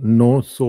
900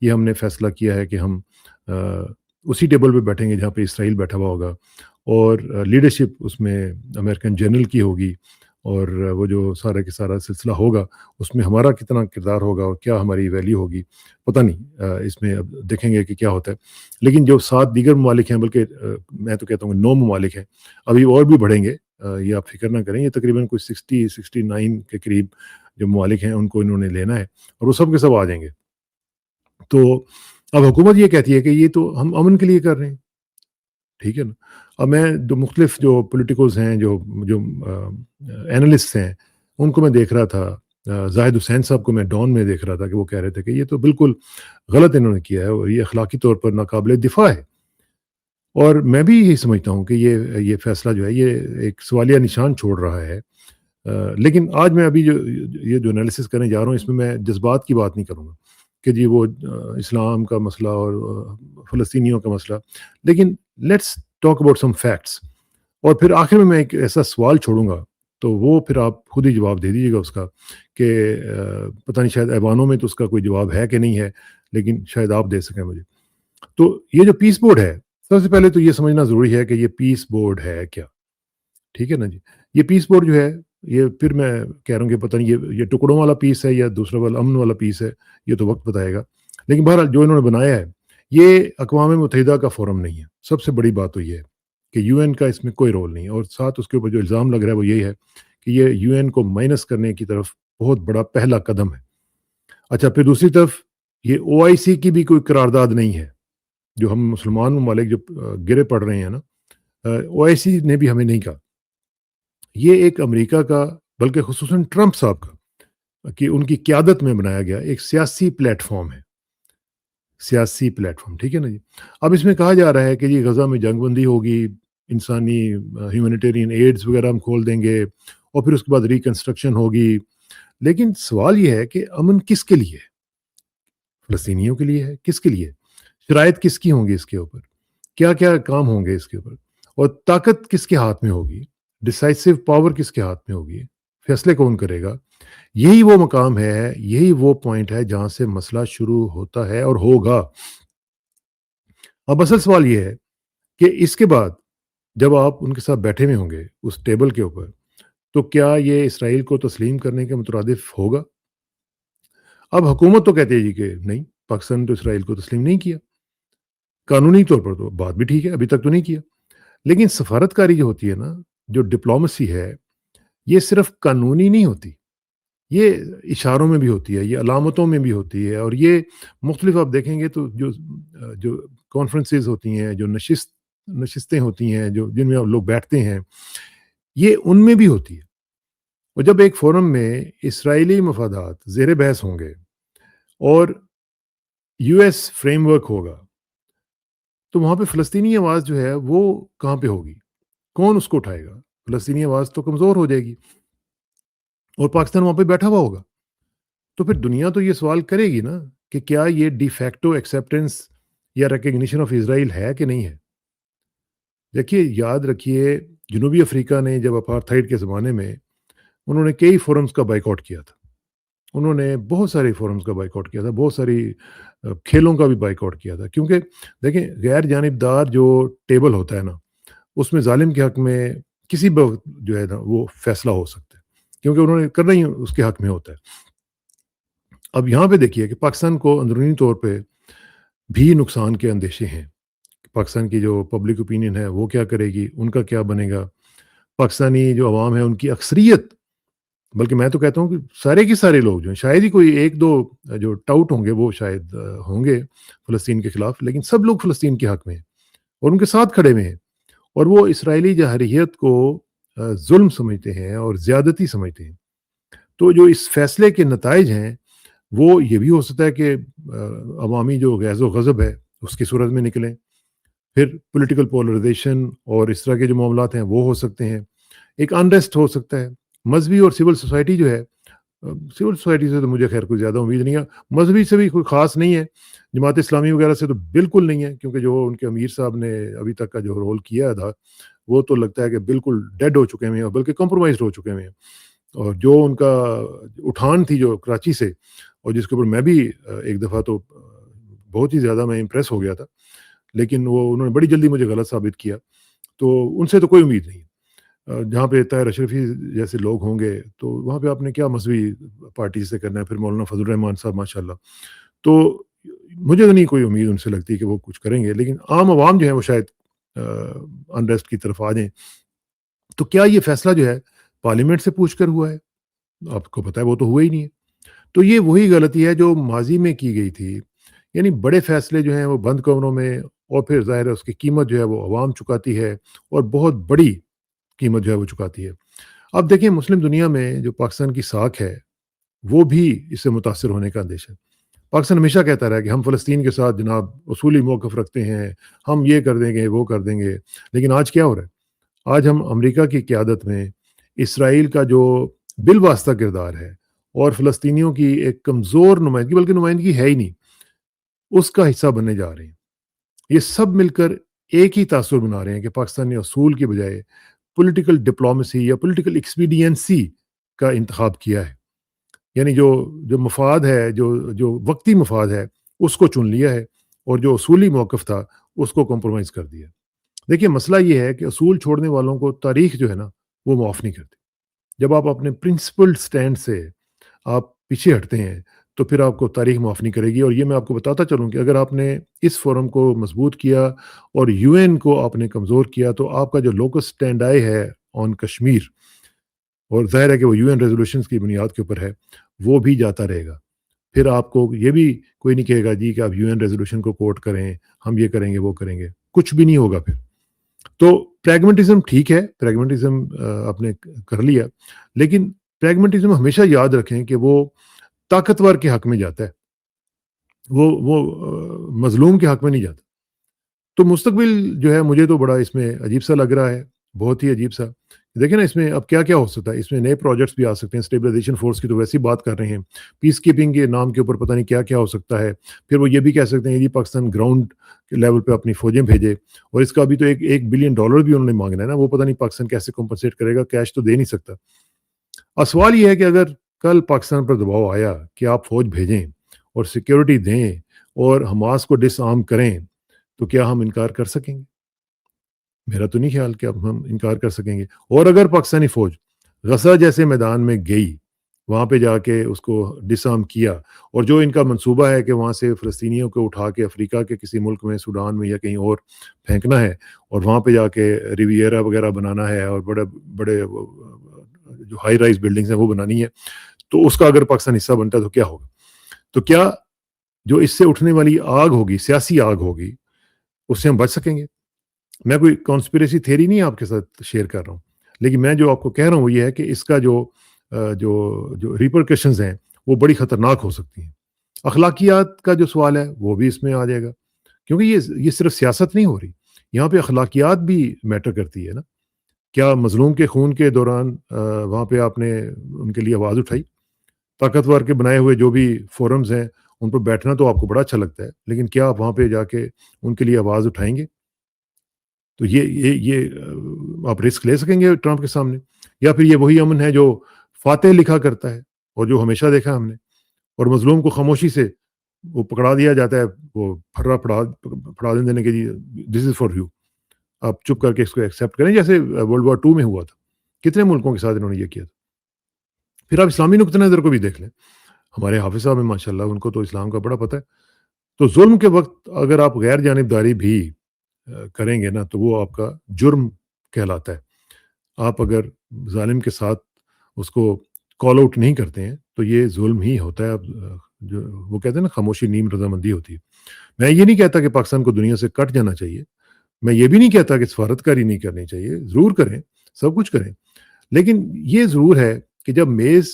یہ ہم نے فیصلہ کیا ہے کہ ہم اسی ٹیبل پہ بیٹھیں گے جہاں پہ اسرائیل بیٹھا ہوا ہوگا، اور لیڈرشپ اس میں امریکن جنرل کی ہوگی، اور وہ جو سارا کے سارا سلسلہ ہوگا اس میں ہمارا کتنا کردار ہوگا اور کیا ہماری ویلیو ہوگی پتہ نہیں، اس میں اب دیکھیں گے کہ کیا ہوتا ہے۔ لیکن جو 7 دیگر ممالک ہیں، بلکہ میں تو کہتا ہوں کہ 9 ممالک ہیں، ابھی اور بھی بڑھیں گے، یہ آپ فکر نہ کریں، یہ تقریباً کوئی 69 کے قریب جو ممالک ہیں ان کو انہوں نے لینا ہے، اور وہ سب کے سب آ جائیں گے۔ تو اب حکومت یہ کہتی ہے کہ یہ تو ہم امن کے لیے کر رہے ہیں، ٹھیک ہے نا؟ اب میں جو مختلف جو پولیٹیکلز ہیں، جو جو اینالسٹ ہیں، ان کو میں دیکھ رہا تھا، زاہد حسین صاحب کو میں ڈان میں دیکھ رہا تھا کہ وہ کہہ رہے تھے کہ یہ تو بالکل غلط انہوں نے کیا ہے، اور یہ اخلاقی طور پر ناقابل دفاع ہے۔ اور میں بھی یہی سمجھتا ہوں کہ یہ فیصلہ جو ہے یہ ایک سوالیہ نشان چھوڑ رہا ہے۔ لیکن آج میں ابھی جو یہ جو انالیسس کرنے جا رہا ہوں، اس میں میں جذبات کی بات نہیں کروں گا کہ جی وہ اسلام کا مسئلہ اور فلسطینیوں کا مسئلہ، لیکن let's talk about some facts. اور پھر آخر میں ایک ایسا سوال چھوڑوں گا، تو وہ پھر آپ خود ہی جواب دے دیجیے گا اس کا، کہ پتہ نہیں شاید ایوانوں میں تو اس کا کوئی جواب ہے کہ نہیں ہے، لیکن شاید آپ دے سکیں مجھے۔ تو یہ جو پیس بورڈ ہے، سب سے پہلے تو یہ سمجھنا ضروری ہے کہ یہ پیس بورڈ ہے کیا، ٹھیک ہے نا جی؟ یہ پیس بورڈ جو ہے، یہ پھر میں کہہ رہا ہوں کہ پتہ نہیں یہ ٹکڑوں والا پیس ہے یا دوسرا والا امن والا پیس ہے، یہ تو وقت بتائے گا۔ لیکن بہرحال جو انہوں نے بنایا ہے، یہ اقوام متحدہ کا فورم نہیں ہے۔ سب سے بڑی بات تو یہ ہے کہ یو این کا اس میں کوئی رول نہیں ہے، اور ساتھ اس کے اوپر جو الزام لگ رہا ہے وہ یہی ہے کہ یہ یو این کو مائنس کرنے کی طرف بہت بڑا پہلا قدم ہے۔ اچھا، پھر دوسری طرف یہ او آئی سی کی بھی کوئی قرارداد نہیں ہے، جو ہم مسلمان ممالک جو گرے پڑ رہے ہیں نا، او آئی سی نے بھی ہمیں نہیں کہا۔ یہ ایک امریکہ کا، بلکہ خصوصاً ٹرمپ صاحب کا، کہ ان کی قیادت میں بنایا گیا ایک سیاسی پلیٹ فارم ہے، سیاسی پلیٹ فارم، ٹھیک ہے نا جی؟ اب اس میں کہا جا رہا ہے کہ جی غزہ میں جنگ بندی ہوگی، انسانی ہیومینیٹیرین ایڈز وغیرہ ہم کھول دیں گے، اور پھر اس کے بعد ریکنسٹرکشن ہوگی۔ لیکن سوال یہ ہے کہ امن کس کے لیے ہے؟ فلسطینیوں کے لیے ہے؟ کس کے لیے؟ شرائط کس کی ہوں گی اس کے اوپر؟ کیا کیا کام ہوں گے اس کے اوپر؟ اور طاقت کس کے ہاتھ میں ہوگی؟ ڈیسائسو پاور کس کے ہاتھ میں ہوگی؟ فیصلے کون کرے گا؟ یہی وہ مقام ہے، یہی وہ پوائنٹ ہے جہاں سے مسئلہ شروع ہوتا ہے اور ہوگا۔ اب اصل سوال یہ ہے کہ اس کے بعد جب آپ ان کے ساتھ بیٹھے ہوئے ہوں گے اس ٹیبل کے اوپر، تو کیا یہ اسرائیل کو تسلیم کرنے کے مترادف ہوگا؟ اب حکومت تو کہتے ہیں جی کہ نہیں، پاکستان نے تو اسرائیل کو تسلیم نہیں کیا، قانونی طور پر تو بات بھی ٹھیک ہے، ابھی تک تو نہیں کیا۔ لیکن سفارتکاری جو ہوتی ہے نا، جو ڈپلومسی ہے، یہ صرف قانونی نہیں ہوتی، یہ اشاروں میں بھی ہوتی ہے، یہ علامتوں میں بھی ہوتی ہے، اور یہ مختلف آپ دیکھیں گے تو جو کانفرنسز ہوتی ہیں، جو نشستیں ہوتی ہیں، جو جن میں لوگ بیٹھتے ہیں، یہ ان میں بھی ہوتی ہے۔ اور جب ایک فورم میں اسرائیلی مفادات زیر بحث ہوں گے اور یو ایس فریم ورک ہوگا، تو وہاں پہ فلسطینی آواز جو ہے وہ کہاں پہ ہوگی؟ کون اس کو اٹھائے گا؟ فلسطینی آواز تو کمزور ہو جائے گی، اور پاکستان وہاں پہ بیٹھا ہوا ہوگا۔ تو پھر دنیا تو یہ سوال کرے گی نا کہ کیا یہ ڈی فیکٹو ایکسیپٹنس یا ریکگنیشن آف اسرائیل ہے کہ نہیں ہے؟ دیکھیے، یاد رکھیے، جنوبی افریقہ نے جب اپارتھائڈ کے زمانے میں انہوں نے کئی فورمز کا بائیکاٹ کیا تھا، انہوں نے بہت سارے فورمز کا بائیکاٹ کیا تھا، بہت ساری کھیلوں کا بھی بائیکاٹ کیا تھا، کیونکہ دیکھیں غیر جانبدار جو ٹیبل ہوتا ہے نا، اس میں ظالم کے حق میں کسی بھی وقت جو ہے نا وہ فیصلہ ہو سکتا ہے، کیونکہ انہوں نے کرنا ہی اس کے حق میں ہوتا ہے۔ اب یہاں پہ دیکھیے کہ پاکستان کو اندرونی طور پہ بھی نقصان کے اندیشے ہیں۔ پاکستان کی جو پبلک اوپینین ہے وہ کیا کرے گی، ان کا کیا بنے گا، پاکستانی جو عوام ہے ان کی اکثریت، بلکہ میں تو کہتا ہوں کہ سارے کے سارے لوگ جو ہیں، شاید ہی کوئی ایک دو جو ٹاؤٹ ہوں گے وہ شاید ہوں گے فلسطین کے خلاف، لیکن سب لوگ فلسطین کے حق میں ہیں اور ان کے ساتھ کھڑے ہوئے ہیں، اور وہ اسرائیلی جارحیت کو ظلم سمجھتے ہیں اور زیادتی سمجھتے ہیں۔ تو جو اس فیصلے کے نتائج ہیں وہ یہ بھی ہو سکتا ہے کہ عوامی جو غیظ و غضب ہے اس کی صورت میں نکلیں، پھر پولیٹیکل پولرائزیشن اور اس طرح کے جو معاملات ہیں وہ ہو سکتے ہیں، ایک انریسٹ ہو سکتا ہے، مذہبی اور سول سوسائٹی جو ہے، سول سوسائٹی سے تو مجھے خیر کوئی زیادہ امید نہیں ہے، مذہبی سے بھی کوئی خاص نہیں ہے، جماعت اسلامی وغیرہ سے تو بالکل نہیں ہے، کیونکہ جو ان کے امیر صاحب نے ابھی تک کا جو رول کیا تھا وہ تو لگتا ہے کہ بالکل ڈیڈ ہو چکے ہوئے ہیں، بلکہ کمپرومائزڈ ہو چکے ہوئے ہیں۔ اور جو ان کا اٹھان تھی جو کراچی سے، اور جس کے اوپر میں بھی ایک دفعہ تو بہت ہی زیادہ میں امپریس ہو گیا تھا، لیکن وہ انہوں نے بڑی جلدی مجھے غلط ثابت کیا، تو ان سے تو کوئی امید نہیں۔ جہاں پہ طاہر اشرفی جیسے لوگ ہوں گے تو وہاں پہ آپ نے کیا مذہبی پارٹی سے کرنا ہے، پھر مولانا فضل الرحمان صاحب ماشاء اللہ، تو مجھے تو نہیں کوئی امید ان سے لگتی کہ وہ کچھ کریں گے، لیکن عام عوام جو ہے وہ شاید انریسٹ کی طرف آ جائیں۔ تو کیا یہ فیصلہ جو ہے پارلیمنٹ سے پوچھ کر ہوا ہے؟ آپ کو پتہ ہے وہ تو ہوا ہی نہیں ہے۔ تو یہ وہی غلطی ہے جو ماضی میں کی گئی تھی، یعنی بڑے فیصلے جو ہیں وہ بند کمروں میں، اور پھر ظاہر ہے اس کی قیمت جو ہے وہ عوام چکاتی ہے، اور بہت بڑی قیمت جو ہے وہ چکاتی ہے۔ اب دیکھیں مسلم دنیا میں جو پاکستان کی ساکھ ہے وہ بھی اس سے متاثر ہونے کا اندیشہ ہے۔ پاکستان ہمیشہ کہتا رہا کہ ہم فلسطین کے ساتھ جناب اصولی موقف رکھتے ہیں، ہم یہ کر دیں گے وہ کر دیں گے، لیکن آج کیا ہو رہا ہے؟ آج ہم امریکہ کی قیادت میں اسرائیل کا جو بالواسطہ کردار ہے اور فلسطینیوں کی ایک کمزور نمائندگی، بلکہ نمائندگی ہے ہی نہیں، اس کا حصہ بننے جا رہے ہیں۔ یہ سب مل کر ایک ہی تاثر بنا رہے ہیں کہ پاکستان نے اصول کی بجائے پولیٹیکل ڈپلومیسی یا پولیٹیکل ایکسپیڈینسی کا انتخاب کیا ہے، یعنی جو مفاد ہے، جو وقتی مفاد ہے اس کو چن لیا ہے، اور جو اصولی موقف تھا اس کو کمپرومائز کر دیا۔ دیکھیے مسئلہ یہ ہے کہ اصول چھوڑنے والوں کو تاریخ جو ہے نا وہ معاف نہیں کرتی۔ جب آپ اپنے پرنسپل سٹینڈ سے آپ پیچھے ہٹتے ہیں تو پھر آپ کو تاریخ معاف نہیں کرے گی۔ اور یہ میں آپ کو بتاتا چلوں کہ اگر آپ نے اس فورم کو مضبوط کیا اور یو این کو آپ نے کمزور کیا تو آپ کا جو لوکس سٹینڈ آئی ہے آن کشمیر، اور ظاہر ہے کہ وہ یو این ریزولوشنز کی بنیاد کے اوپر ہے، وہ بھی جاتا رہے گا۔ پھر آپ کو یہ بھی کوئی نہیں کہے گا جی کہ آپ یو این ریزولوشن کو کوٹ کریں، ہم یہ کریں گے وہ کریں گے، کچھ بھی نہیں ہوگا پھر۔ تو پریگمیٹزم ٹھیک ہے، پریگمیٹزم آپ نے کر لیا، لیکن پریگمیٹزم ہمیشہ یاد رکھیں کہ وہ طاقتور کے حق میں جاتا ہے، وہ مظلوم کے حق میں نہیں جاتا۔ تو مستقبل جو ہے مجھے تو بڑا اس میں عجیب سا لگ رہا ہے، بہت ہی عجیب سا۔ دیکھیں نا اس میں اب کیا کیا ہو سکتا ہے، اس میں نئے پروجیکٹس بھی آ سکتے ہیں، اسٹیبلائزیشن فورس کی تو ویسی بات کر رہے ہیں، پیس کیپنگ کے نام کے اوپر پتہ نہیں کیا کیا ہو سکتا ہے۔ پھر وہ یہ بھی کہہ سکتے ہیں کہ پاکستان گراؤنڈ لیول پہ اپنی فوجیں بھیجے، اور اس کا بھی تو $1 بلین بھی انہوں نے مانگنا ہے نا، وہ پتہ نہیں پاکستان کیسے کمپنسیٹ کرے گا، کیش تو دے نہیں سکتا۔ اور سوال یہ ہے کہ اگر کل پاکستان پر دباؤ آیا کہ آپ فوج بھیجیں اور سیکیورٹی دیں اور حماس کو ڈس آرم کریں، تو کیا ہم انکار کر سکیں گے؟ میرا تو نہیں خیال کہ اب ہم انکار کر سکیں گے۔ اور اگر پاکستانی فوج غزہ جیسے میدان میں گئی، وہاں پہ جا کے اس کو ڈس آرم کیا، اور جو ان کا منصوبہ ہے کہ وہاں سے فلسطینیوں کو اٹھا کے افریقہ کے کسی ملک میں، سوڈان میں یا کہیں اور پھینکنا ہے، اور وہاں پہ جا کے ریویرا وغیرہ بنانا ہے، اور بڑے بڑے جو ہائی رائز بلڈنگز ہیں وہ بنانی ہے، تو اس کا اگر پاکستان حصہ بنتا ہے تو کیا ہوگا؟ تو کیا جو اس سے اٹھنے والی آگ ہوگی، سیاسی آگ ہوگی، اس سے ہم بچ سکیں گے؟ میں کوئی کانسپریسی تھیری نہیں آپ کے ساتھ شیئر کر رہا ہوں، لیکن میں جو آپ کو کہہ رہا ہوں وہ یہ ہے کہ اس کا جو ریپرکشنز ہیں وہ بڑی خطرناک ہو سکتی ہیں۔ اخلاقیات کا جو سوال ہے وہ بھی اس میں آ جائے گا، کیونکہ یہ صرف سیاست نہیں ہو رہی، یہاں پہ اخلاقیات بھی میٹر کرتی ہے نا۔ کیا مظلوم کے خون کے دوران وہاں پہ آپ نے ان کے لیے آواز اٹھائی؟ طاقتور کے بنائے ہوئے جو بھی فورمز ہیں ان پر بیٹھنا تو آپ کو بڑا اچھا لگتا ہے، لیکن کیا آپ وہاں پہ جا کے ان کے لیے آواز اٹھائیں گے؟ تو یہ آپ رسک لے سکیں گے ٹرمپ کے سامنے؟ یا پھر یہ وہی امن ہے جو فاتح لکھا کرتا ہے اور جو ہمیشہ دیکھا ہم نے، اور مظلوم کو خاموشی سے وہ پکڑا دیا جاتا ہے، وہ پھرا پڑا دینے کے جی دس از فار یو، آپ چپ کر کے اس کو ایکسیپٹ کریں، جیسے World War II میں ہوا تھا، کتنے ملکوں کے ساتھ انہوں نے یہ کیا تھا۔ پھر آپ اسلامی نقطہ نظر کو بھی دیکھ لیں، ہمارے حافظ صاحب ہیں ماشاء اللہ، ان کو تو اسلام کا بڑا پتہ ہے۔ تو ظلم کے وقت اگر آپ غیر جانبداری بھی کریں گے نا تو وہ آپ کا جرم کہلاتا ہے۔ آپ اگر ظالم کے ساتھ اس کو کال آؤٹ نہیں کرتے ہیں تو یہ ظلم ہی ہوتا ہے۔ اب جو وہ کہتے ہیں نا خاموشی نیم رضامندی ہوتی ہے۔ میں یہ نہیں کہتا کہ پاکستان کو دنیا سے کٹ جانا چاہیے، میں یہ بھی نہیں کہتا کہ سفارتکاری نہیں کرنی چاہیے، ضرور کریں، سب کچھ کریں، لیکن یہ ضرور ہے کہ جب میز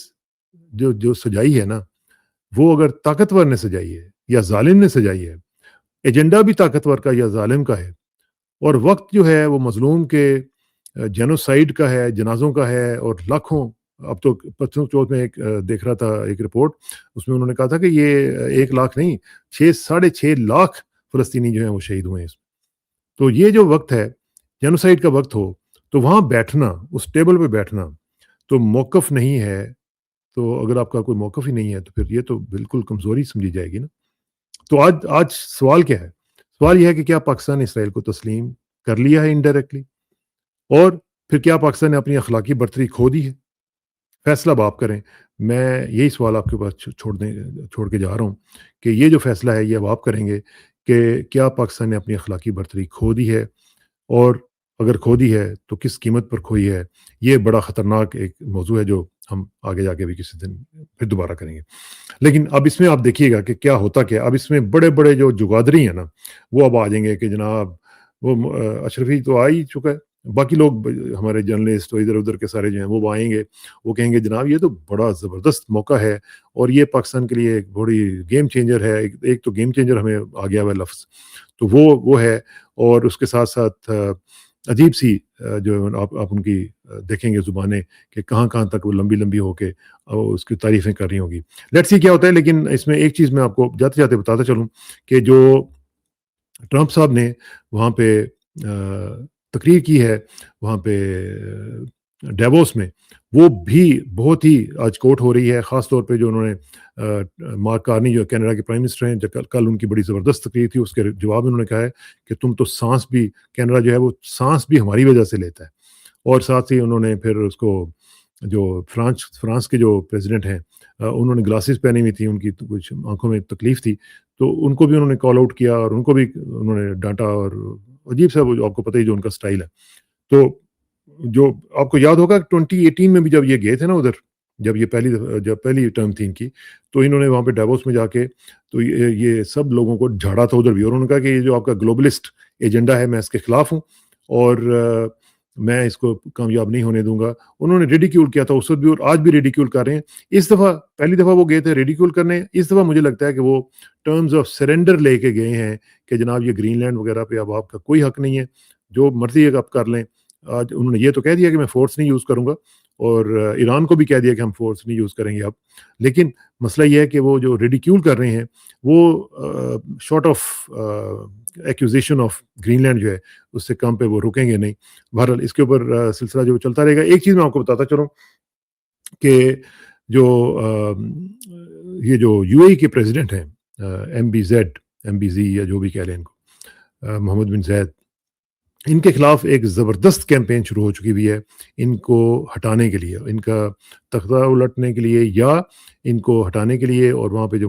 جو سجائی ہے نا وہ اگر طاقتور نے سجائی ہے یا ظالم نے سجائی ہے، ایجنڈا بھی طاقتور کا یا ظالم کا ہے، اور وقت جو ہے وہ مظلوم کے جینوسائیڈ کا ہے، جنازوں کا ہے، اور لاکھوں، اب تو پرسوں چوتھ میں ایک دیکھ رہا تھا ایک رپورٹ، اس میں انہوں نے کہا تھا کہ یہ 1 لاکھ نہیں، 6.5 لاکھ فلسطینی جو ہیں وہ شہید ہوئے ہیں اس میں۔ تو یہ جو وقت ہے، جینوسائیڈ کا وقت ہو، تو وہاں بیٹھنا، اس ٹیبل پہ بیٹھنا تو موقف نہیں ہے، تو اگر آپ کا کوئی موقف ہی نہیں ہے تو پھر یہ تو بالکل کمزوری سمجھی جائے گی نا۔ تو آج سوال کیا ہے؟ سوال یہ ہے کہ کیا پاکستان نے اسرائیل کو تسلیم کر لیا ہے انڈائریکٹلی، اور پھر کیا پاکستان نے اپنی اخلاقی برتری کھو دی ہے؟ فیصلہ اب آپ کریں. میں یہی سوال آپ کے پاس چھوڑ کے جا رہا ہوں کہ یہ جو فیصلہ ہے یہ اب آپ کریں گے کہ کیا پاکستان نے اپنی اخلاقی برتری کھو دی ہے، اور اگر کھو دی ہے تو کس قیمت پر کھوئی ہے. یہ بڑا خطرناک ایک موضوع ہے جو ہم آگے جا کے بھی کسی دن پھر دوبارہ کریں گے. لیکن اب اس میں آپ دیکھیے گا کہ کیا ہوتا کیا. اب اس میں بڑے بڑے جو جگادری ہیں نا وہ اب آ جائیں گے کہ جناب وہ اشرفی تو آ ہی چکا ہے، باقی لوگ ہمارے جرنلسٹ اور ادھر ادھر کے سارے جو ہیں وہ آئیں گے، وہ کہیں گے جناب یہ تو بڑا زبردست موقع ہے اور یہ پاکستان کے لیے ایک بڑی گیم چینجر ہے. ایک تو گیم چینجر ہمیں آ گیا ہوا ہے لفظ، تو وہ ہے. اور اس کے ساتھ ساتھ عجیب سی جو آپ ان کی دیکھیں گے زبانیں کہ کہاں کہاں تک وہ لمبی لمبی ہو کے اس کی تعریفیں کر رہی ہوں گی. لیٹس سی کیا ہوتا ہے. لیکن اس میں ایک چیز میں آپ کو جاتے جاتے بتاتا چلوں کہ جو ٹرمپ صاحب نے وہاں پہ تقریر کی ہے وہاں پہ ڈیووس میں، وہ بھی بہت ہی آج کوٹ ہو رہی ہے. خاص طور پہ جو انہوں نے مارک کارنی جو کینیڈا کے پرائم منسٹر ہیں، کل ان کی بڑی زبردست تقریر تھی، اس کے جواب میں انہوں نے کہا ہے کہ تم تو سانس بھی، کینیڈا جو ہے وہ سانس بھی ہماری وجہ سے لیتا ہے. اور ساتھ ہی انہوں نے پھر اس کو جو فرانس کے جو پریزیڈنٹ ہیں انہوں نے گلاسز پہنی ہوئی تھی، ان کی کچھ آنکھوں میں تکلیف تھی، تو ان کو بھی انہوں نے کال آؤٹ کیا اور ان کو بھی انہوں نے ڈانٹا. اور عجیب سا وہ آپ کو پتہ ہی جو ان کا سٹائل ہے. تو جو آپ کو یاد ہوگا 2018 میں بھی جب یہ گئے تھے نا ادھر، جب یہ پہلی ٹرم تھی ان کی، تو انہوں نے وہاں پہ ڈیووس میں جا کے تو یہ سب لوگوں کو جھاڑا تھا ادھر بھی. اور انہوں نے کہا کہ یہ جو آپ کا گلوبلسٹ ایجنڈا ہے میں اس کے خلاف ہوں اور میں اس کو کامیاب نہیں ہونے دوں گا. انہوں نے ریڈیکیول کیا تھا اس وقت بھی اور آج بھی ریڈیکیول کر رہے ہیں. اس دفعہ پہلی دفعہ وہ گئے تھے ریڈیکیول کرنے، اس دفعہ مجھے لگتا ہے کہ وہ ٹرمز آف سرنڈر لے کے گئے ہیں کہ جناب یہ گرین لینڈ وغیرہ پہ اب آپ کا کوئی حق نہیں ہے، جو مرضی ہے آپ کر لیں. آج انہوں نے یہ تو کہہ دیا کہ میں فورس نہیں یوز کروں گا، اور ایران کو بھی کہہ دیا کہ ہم فورس نہیں یوز کریں گے اب. لیکن مسئلہ یہ ہے کہ وہ جو ریڈیکیول کر رہے ہیں وہ short of acquisition of Greenland جو ہے اس سے کم پہ وہ رکیں گے نہیں. بہرحال اس کے اوپر سلسلہ جو چلتا رہے گا. ایک چیز میں آپ کو بتاتا چلوں کہ جو یہ جو یو اے کے پریزیڈنٹ ہیں ایم بی زی یا جو بھی کہہ لیں ان کو، محمد بن زید، ان کے خلاف ایک زبردست کیمپین شروع ہو چکی ہوئی ہے ان کو ہٹانے کے لیے، ان کا تختہ الٹنے کے لیے یا ان کو ہٹانے کے لیے. اور وہاں پہ جو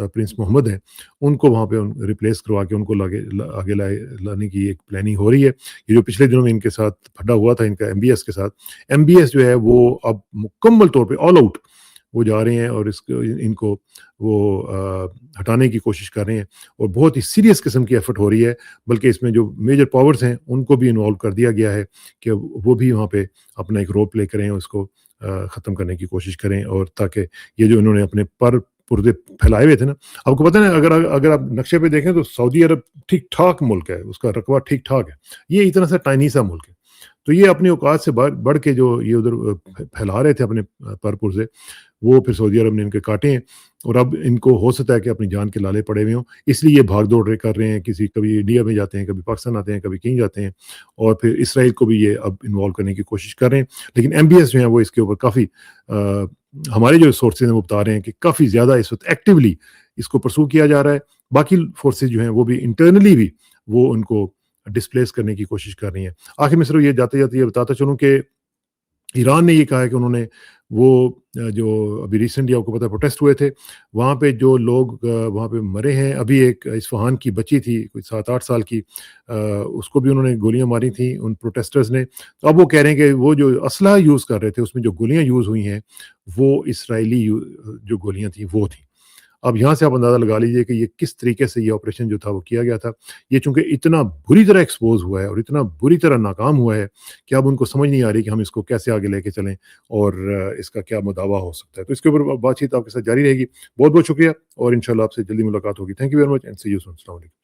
پرنس محمد ہیں ان کو وہاں پہ ریپلیس کروا کے ان کو آگے لانے کی ایک پلاننگ ہو رہی ہے. یہ جو پچھلے دنوں میں ان کے ساتھ پھڈا ہوا تھا ان کا ایم بی ایس کے ساتھ، ایم بی ایس جو ہے وہ اب مکمل طور پہ آل آؤٹ وہ جا رہے ہیں اور ان کو وہ ہٹانے کی کوشش کر رہے ہیں. اور بہت ہی سیریس قسم کی ایفرٹ ہو رہی ہے، بلکہ اس میں جو میجر پاورز ہیں ان کو بھی انوالو کر دیا گیا ہے کہ وہ بھی وہاں پہ اپنا ایک رول پلے کریں اور اس کو ختم کرنے کی کوشش کریں. اور تاکہ یہ جو انہوں نے اپنے پردے پھیلائے ہوئے تھے نا، آپ کو پتہ ہے اگر آپ نقشے پہ دیکھیں تو سعودی عرب ٹھیک ٹھاک ملک ہے، اس کا رقبہ ٹھیک ٹھاک ہے. یہ اتنا سا ٹائنی سا ملک ہے، تو یہ اپنی اوقات سے بڑھ کے جو یہ ادھر پھیلا رہے تھے اپنے پرزے، وہ پھر سعودی عرب نے ان کے کاٹے ہیں. اور اب ان کو ہو سکتا ہے کہ اپنی جان کے لالے پڑے ہوئے ہوں، اس لیے یہ بھاگ دوڑ کر رہے ہیں. کبھی انڈیا میں جاتے ہیں، کبھی پاکستان آتے ہیں، کبھی کہیں جاتے ہیں، اور پھر اسرائیل کو بھی یہ اب انوالو کرنے کی کوشش کر رہے ہیں. لیکن ایم بی ایس جو ہیں وہ اس کے اوپر کافی ہمارے جو سورسز ہیں وہ بتا رہے ہیں کہ کافی زیادہ اس وقت ایکٹیولی اس کو پرسو کیا جا رہا ہے. باقی فورسز جو ہیں وہ بھی انٹرنلی بھی وہ ان کو ڈسپلیس کرنے کی کوشش کر رہی ہیں. آخر میں صرف یہ جاتے یہ بتاتا چلوں کہ ایران نے یہ کہا ہے کہ انہوں نے وہ جو ابھی ریسنٹلی آپ کو پتہ پروٹیسٹ ہوئے تھے وہاں پہ جو لوگ وہاں پہ مرے ہیں، ابھی ایک اصفہان کی بچی تھی کوئی 7-8 سال کی، اس کو بھی انہوں نے گولیاں ماری تھیں ان پروٹیسٹرز نے. تو اب وہ کہہ رہے ہیں کہ وہ جو اسلحہ یوز کر رہے تھے اس میں جو گولیاں یوز ہوئی ہیں وہ اسرائیلی جو گولیاں تھیں وہ تھیں. اب یہاں سے آپ اندازہ لگا لیجئے کہ یہ کس طریقے سے یہ آپریشن جو تھا وہ کیا گیا تھا. یہ چونکہ اتنا بری طرح ایکسپوز ہوا ہے اور اتنا بری طرح ناکام ہوا ہے کہ اب ان کو سمجھ نہیں آ رہی کہ ہم اس کو کیسے آگے لے کے چلیں اور اس کا کیا مداوع ہو سکتا ہے. تو اس کے اوپر بات چیت آپ کے ساتھ جاری رہے گی. بہت بہت شکریہ اور انشاءاللہ آپ سے جلدی ملاقات ہوگی. Thank you very much and see you soon. السلام علیکم.